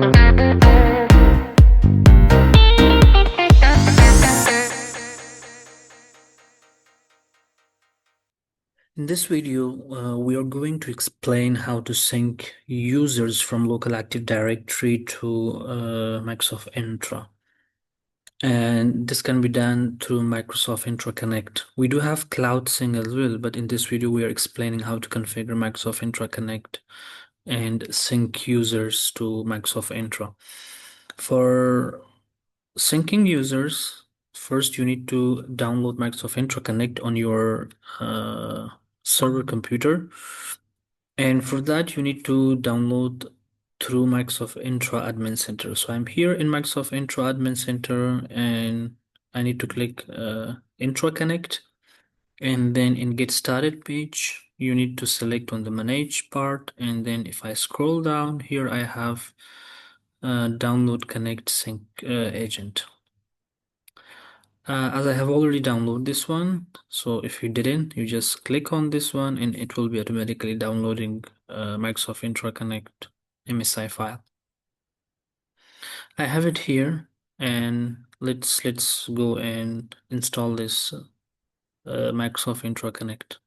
In this video, we are going to explain how to sync users from local Active Directory to Microsoft Entra. And this can be done through Microsoft Entra Connect. We do have Cloud Sync as well, but in this video, we are explaining how to configure Microsoft Entra Connect and sync users to Microsoft Entra. For syncing users, first you need to download Microsoft Entra Connect on your server computer. And for that, you need to download through Microsoft Entra Admin Center. So I'm here in Microsoft Entra Admin Center and I need to click Entra Connect. And then in Get Started page, you need to select on the Manage part. And then if I scroll down here, I have Download Connect Sync Agent. As I have already downloaded this one, so if you didn't, you just click on this one and it will be automatically downloading Microsoft Entra Connect MSI file. I have it here, and let's go and install this Microsoft Entra Connect.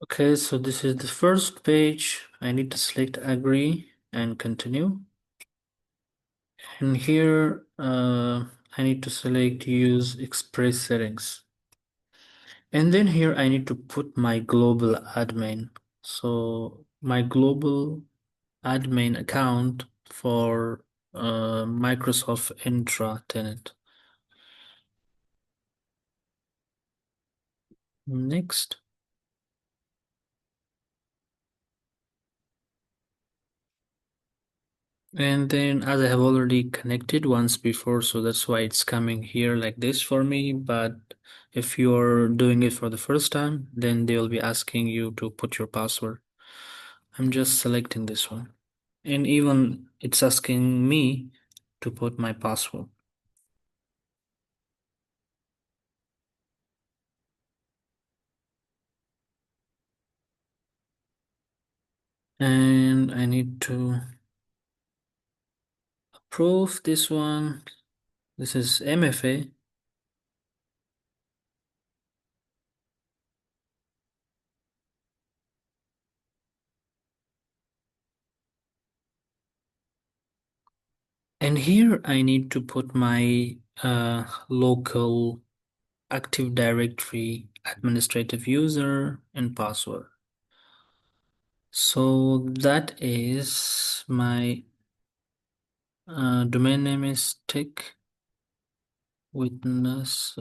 Okay, so this is the first page. I need to select agree and continue. And here I need to select use express settings. And then here I need to put my global admin. So my global admin account for Microsoft Entra tenant. Next. And then as I have already connected once before, so that's why it's coming here like this for me. But if you're doing it for the first time, then they'll be asking you to put your password. I'm just selecting this one. And even it's asking me to put my password. And I need to approve this one. This is MFA. And here I need to put my local Active Directory administrative user and password. So that is my domain name is tech witness.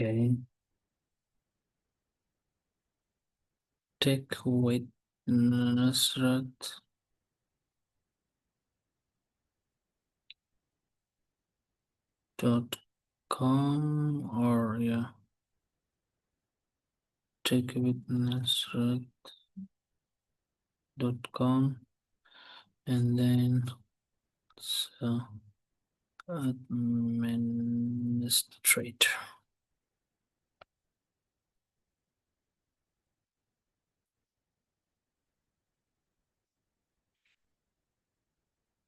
Okay. Tech witness .com, or yeah, techwitness.com, and then so administrator.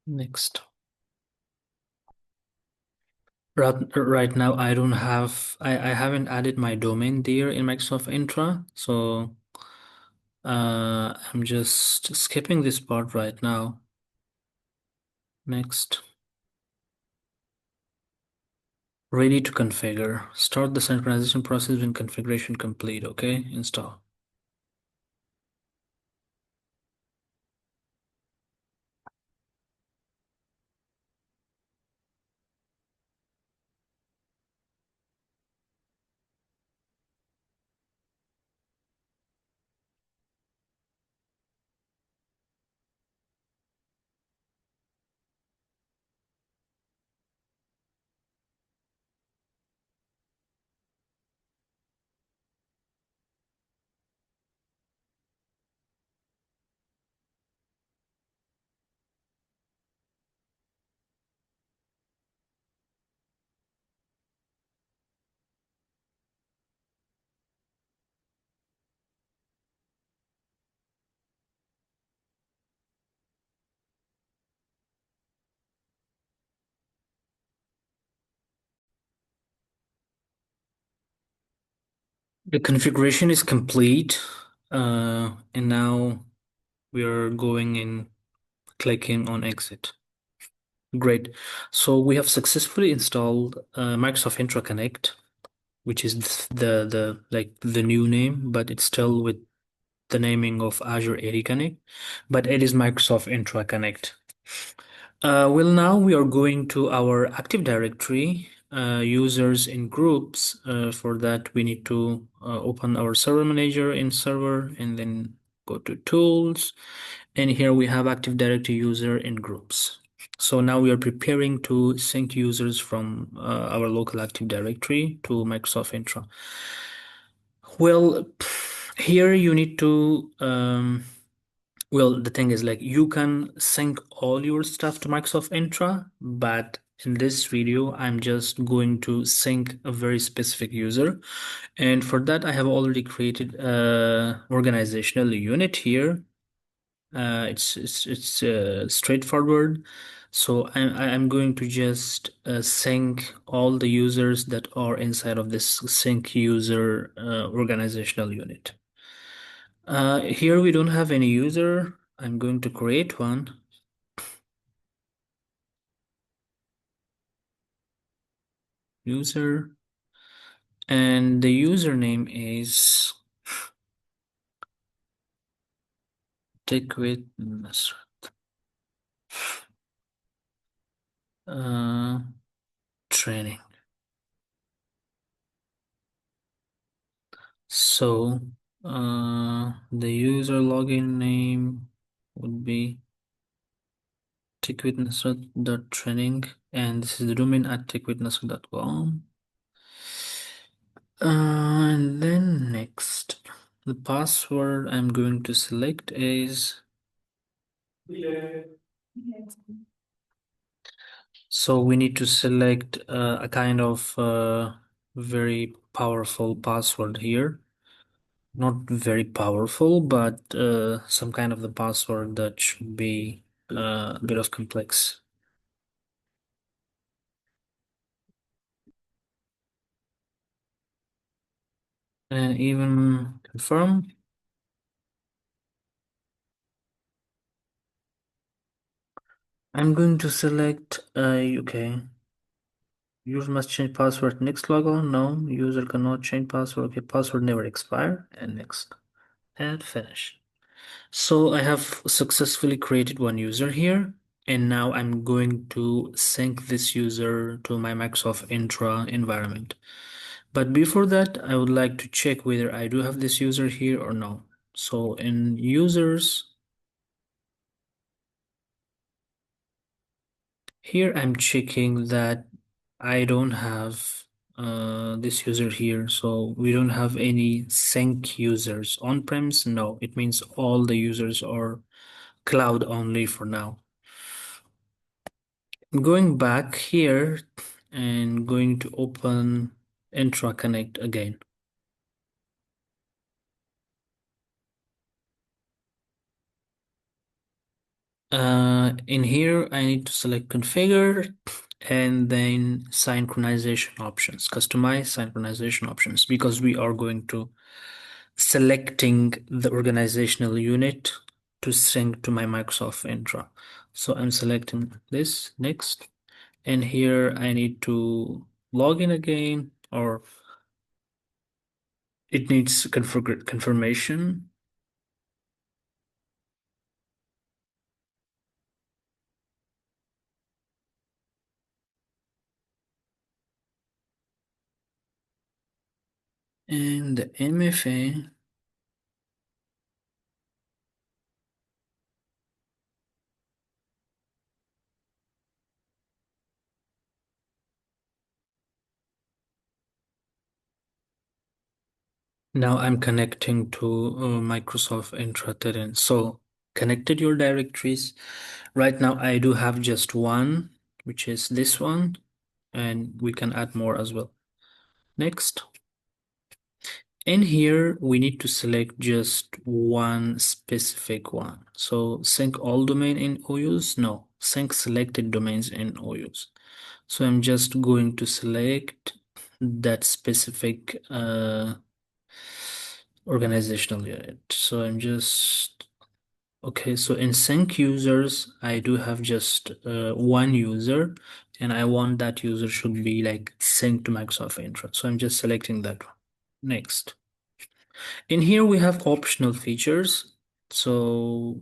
Next. Right now, I don't have, I haven't added my domain there in Microsoft Entra, so I'm just skipping this part right now. Next. Ready to configure. Start the synchronization process when configuration complete. Okay, install. The configuration is complete, and now we are going in, clicking on exit. Great. So we have successfully installed Microsoft Entra Connect, which is the like the new name, but it's still with the naming of Azure AD Connect, but it is Microsoft Entra Connect. Well, now we are going to our Active Directory, users in groups. For that, we need to open our server manager in server and then go to tools. And here we have Active Directory user in groups. So now we are preparing to sync users from our local Active Directory to Microsoft Entra. Well, here you need to well, the thing is, like, you can sync all your stuff to Microsoft Entra, but in this video, I'm just going to sync a very specific user. And for that, I have already created a organizational unit here. It's straightforward. So I'm going to just sync all the users that are inside of this sync user organizational unit. Here we don't have any user. I'm going to create one. User. And the username is Liquid uh, training. So the user login name would be techwitness.training, and this is the domain at techwitness.com. And then next, the password I'm going to select is, so we need to select a kind of very powerful password here. Not very powerful, but some kind of the password that should be a bit of complex. And even confirm. I'm going to select okay. User must change password. Next logon. No, user cannot change password. Okay, password never expire. And next. And finish. So I have successfully created one user here. And now I'm going to sync this user to my Microsoft Entra environment. But before that, I would like to check whether I do have this user here or no. So in users, here I'm checking that I don't have this user here. So we don't have any sync users. On-premise, no. It means all the users are cloud only for now. I'm going back here and going to open Entra Connect again. In here, I need to select configure and then synchronization options, customize synchronization options, because we are going to selecting the organizational unit to sync to my Microsoft Entra. So I'm selecting this next, and here I need to log in again, or it needs confirmation. And the MFA. Now I'm connecting to Microsoft Entra Terrain. So connected your directories. Right now I do have just one, which is this one, and we can add more as well. Next. In here, we need to select just one specific one. So sync all domain in OUs? No, sync selected domains in OUs. So I'm just going to select that specific organizational unit. So I'm just okay. So in sync users, I do have just one user, and I want that user should be like synced to Microsoft Entra. So I'm just selecting that one. Next. In here we have optional features. So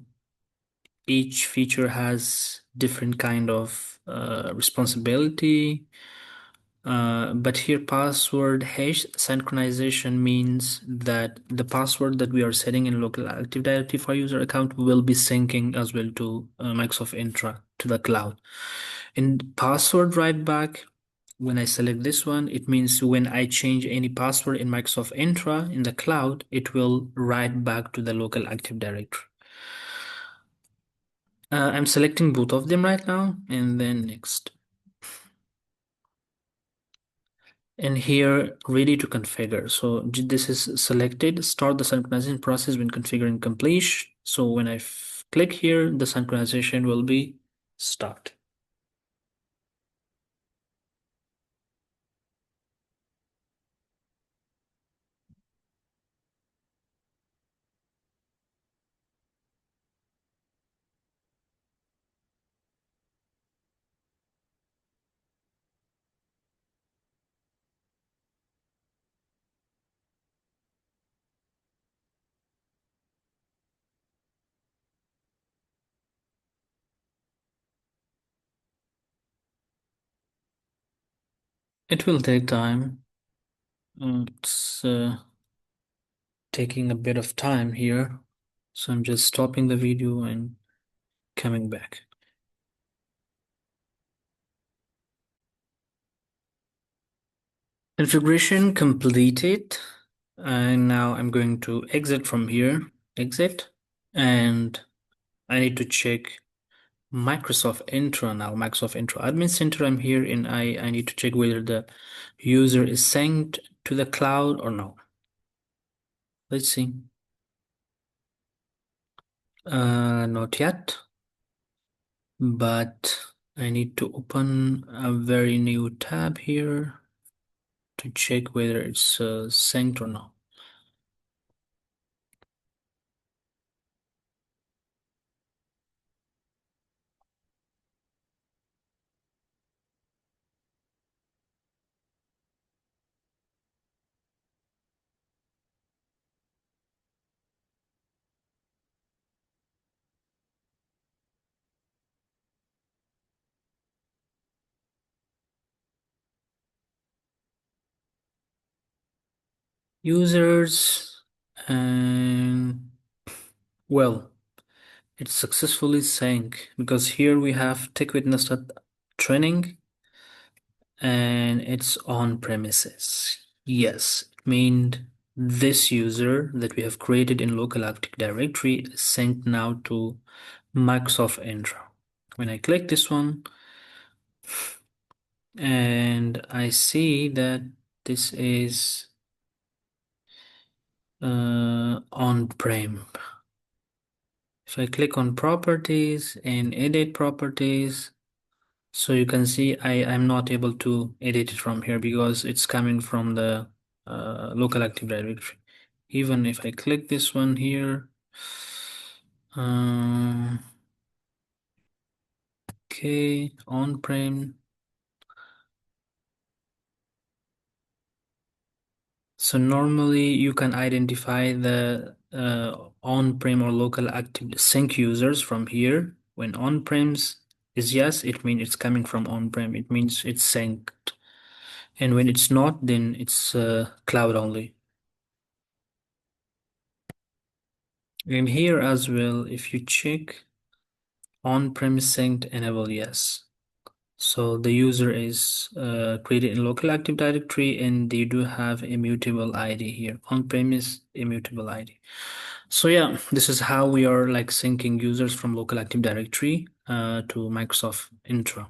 each feature has different kind of responsibility. But here password hash synchronization means that the password that we are setting in local Active Directory for user account will be syncing as well to Microsoft Entra to the cloud. In password write back, when I select this one, it means when I change any password in Microsoft Entra in the cloud, it will write back to the local Active Directory. I'm selecting both of them right now, and then next. And here, ready to configure. So this is selected, start the synchronization process when configuring completion. So when I click here, the synchronization will be start. It will take time. It's taking a bit of time here. So I'm just stopping the video and coming back. Configuration completed. And now I'm going to exit from here. Exit. And I need to check Microsoft Entra now. Microsoft Entra Admin Center. I'm here and I need to check whether the user is synced to the cloud or no. Let's see. Not yet, but I need to open a very new tab here to check whether it's synced or not. Users, and well, it's successfully synced because here we have TechWitness.training and it's on premises. Yes, it means this user that we have created in local Active Directory is synced now to Microsoft Entra. When I click this one, and I see that this is on-prem. If I click on properties and edit properties, so you can see I'm not able to edit it from here because it's coming from the local Active Directory. Even if I click this one here, um, okay, on-prem. So normally you can identify the on-prem or local active sync users from here. When on-prems is yes, it means it's coming from on-prem. It means it's synced. And when it's not, then it's cloud only. And here as well, if you check on-prem synced, enable yes. So the user is created in local Active Directory and they do have immutable ID here. On-premise immutable ID. So yeah, this is how we are like syncing users from local Active Directory to Microsoft Entra.